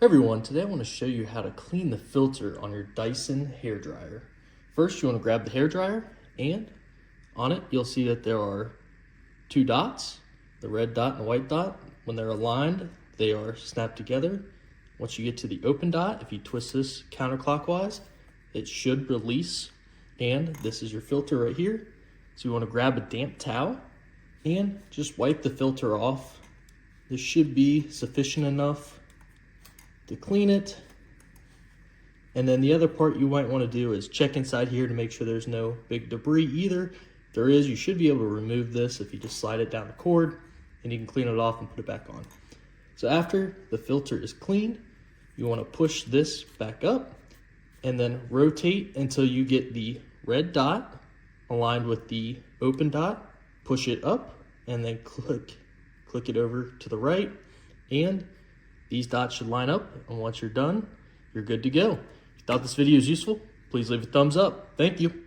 Everyone, today I want to show you how to clean the filter on your Dyson hairdryer. First, you want to grab the hairdryer, and on it you'll see that there are two dots, the red dot and the white dot. When they're aligned, they are snapped together. Once you get to the open dot, if you twist this counterclockwise, it should release, and this is your filter right here. So you want to grab a damp towel and just wipe the filter off. This should be sufficient enough to clean it. And then the other part you might want to do is check inside here to make sure there's no big debris either. If there is, you should be able to remove this if you just slide it down the cord, and you can clean it off and put it back on. So after the filter is cleaned, you want to push this back up and then rotate until you get the red dot aligned with the open dot. Push it up and then click it over to the right, and these dots should line up, and once you're done, you're good to go. If you thought this video was useful, please leave a thumbs up. Thank you.